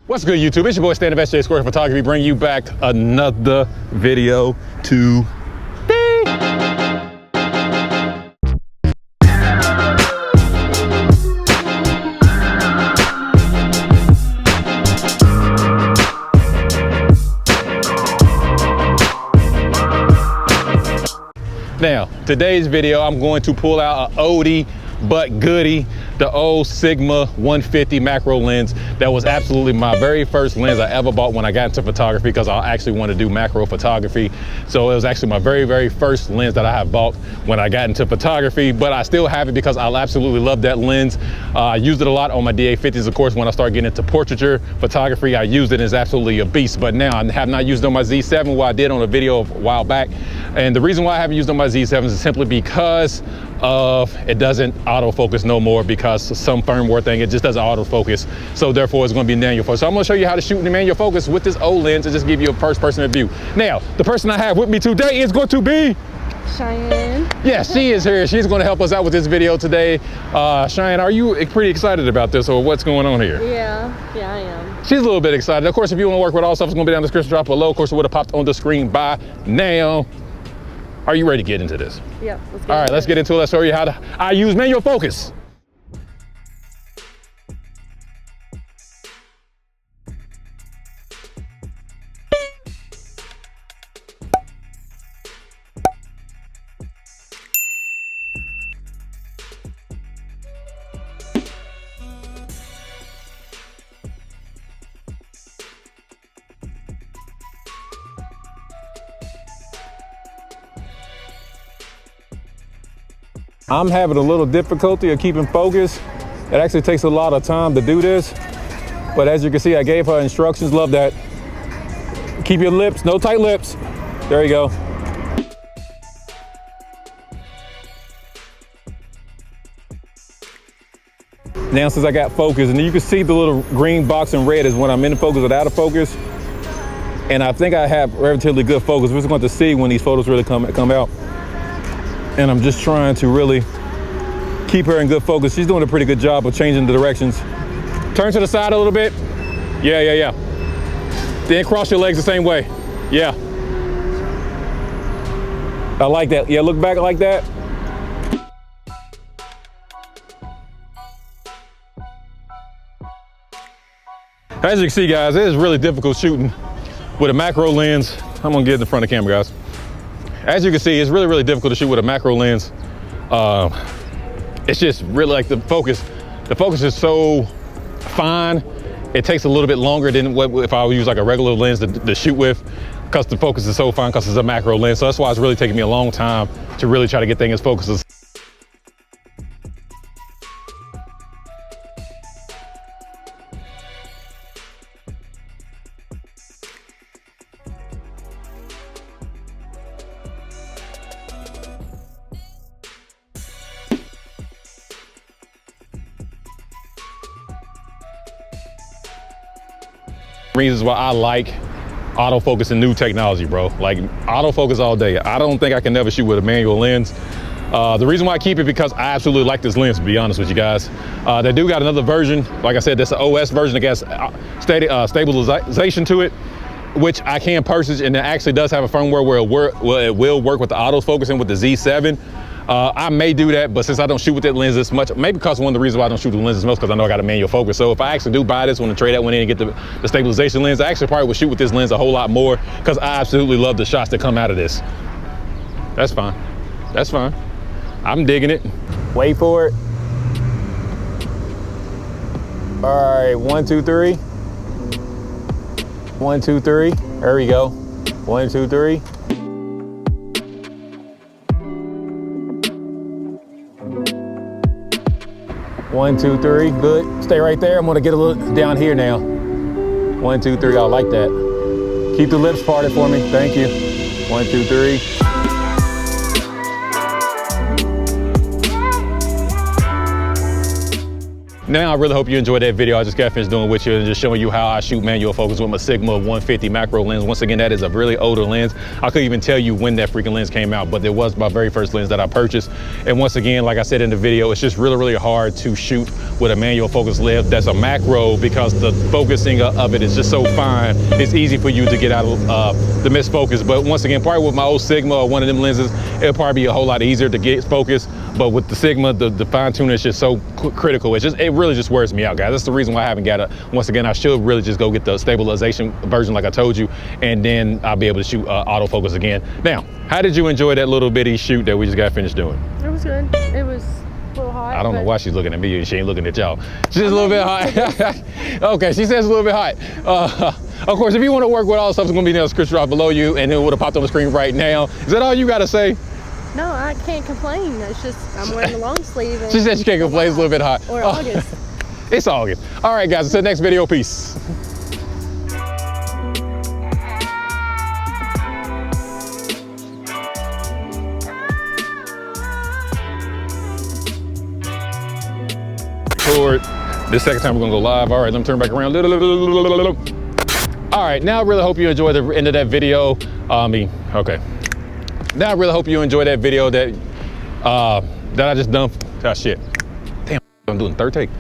What's good, YouTube? It's your boy Stan of SJ Square Photography, bringing you back another video today. Now, today's video, I'm going to pull out an Oldie but Goodie, the old Sigma 150 macro lens. That was absolutely my very first lens I ever bought when I got into photography, because I actually wanted to do macro photography. So it was actually my very first lens that I have bought when I got into photography, but I still have it because I absolutely love that lens. I used it a lot on my DA50s. Of course, when I started getting into portraiture photography, I used it as absolutely a beast. But now I have not used it on my Z7, what I did on a video a while back. And the reason why I haven't used it on my Z7s is simply because of it doesn't autofocus no more, because some firmware thing, it just doesn't autofocus. So therefore it's going to be manual focus. So I'm going to show you how to shoot in the manual focus with this old lens and just give you a first person view. Now, the person I have with me today is going to be Cheyenne. Yeah, she is here. She's going to help us out with this video today. Cheyenne, are you pretty excited about this, or what's going on here? Yeah, I am. She's a little bit excited. Of course, if you want to work with all stuff, it's going to be down in the description, drop below. Of course, it would have popped on the screen by now. Are you ready to get into this? Yep, let's All right, let's get into it. Let's show you how I use manual focus. I'm having a little difficulty of keeping focus. It actually takes a lot of time to do this. But as you can see, I gave her instructions. Love that. Keep your lips, no tight lips. There you go. Now, since I got focus, and you can see the little green box in red is when I'm in focus or out of focus. And I think I have relatively good focus. We're just going to see when these photos really come out. And I'm just trying to really keep her in good focus. She's doing a pretty good job of changing the directions. Turn to the side a little bit. Yeah. Then cross your legs the same way. Yeah. I like that. Yeah, look back like that. As you can see, guys, it is really difficult shooting with a macro lens. I'm gonna get in the front of the camera, guys. As you can see, it's really difficult to shoot with a macro lens. It's just really like the focus is so fine. It takes a little bit longer than if I would use like a regular lens to shoot with, because the focus is so fine because it's a macro lens. So that's why it's really taking me a long time to really try to get things focused. Reasons why I like autofocus and new technology, bro. Like autofocus all day. I don't think I can never shoot with a manual lens. The reason why I keep it, because I absolutely like this lens, to be honest with you guys. They do got another version. Like I said, that's an OS version that has stabilization to it, which I can purchase, and it actually does have a firmware where it will work with the autofocus and with the Z7. I may do that, but since I don't shoot with that lens as much, maybe because one of the reasons why I don't shoot with the lens as much, because I know I got a manual focus. So if I actually do buy this one and trade that one in and get the stabilization lens, I actually probably would shoot with this lens a whole lot more, because I absolutely love the shots that come out of this. That's fine. That's fine. I'm digging it. Wait for it. All right, 1, 2, 3. 1, 2, 3. There we go. 1, 2, 3. One, two, three, good. Stay right there. I'm gonna get a little down here now. 1, 2, 3, I like that. Keep the lips parted for me, thank you. 1, 2, 3. Now I really hope you enjoyed that video I just got finished doing with you and just showing you how I shoot manual focus with my Sigma 150 macro lens. Once again, that is a really older lens. I couldn't even tell you when that freaking lens came out, but it was my very first lens that I purchased. And once again, like I said in the video, it's just really hard to shoot with a manual focus lens that's a macro because the focusing of it is just so fine. It's easy for you to get out of the misfocus. But once again, probably with my old Sigma or one of them lenses, it'll probably be a whole lot easier to get focused. But with the Sigma, the fine tuning is just so critical. It really just wears me out, guys. That's the reason why I haven't got it. Once again, I should really just go get the stabilization version like I told you, and then I'll be able to shoot autofocus again. Now, how did you enjoy that little bitty shoot that we just got finished doing? It was good. It was a little hot. I don't know why she's looking at me and she ain't looking at y'all. She's a little bit hot. Okay, she says a little bit hot. Of course, if you want to work with all the stuff, it's going to be in the description right below you, and it would have popped on the screen right now. Is that all you got to say? No, I can't complain. It's just I'm wearing the long sleeve. And she said she can't complain. It's a little bit hot. Or August. It's August. All right, guys. Until the next video. Peace. This second time we're gonna go live. All right, let me turn back around. All right, now I really hope you enjoyed the end of that video. Okay. Now I really hope you enjoyed that video that I just done. Ah, shit. Damn, I'm doing third take.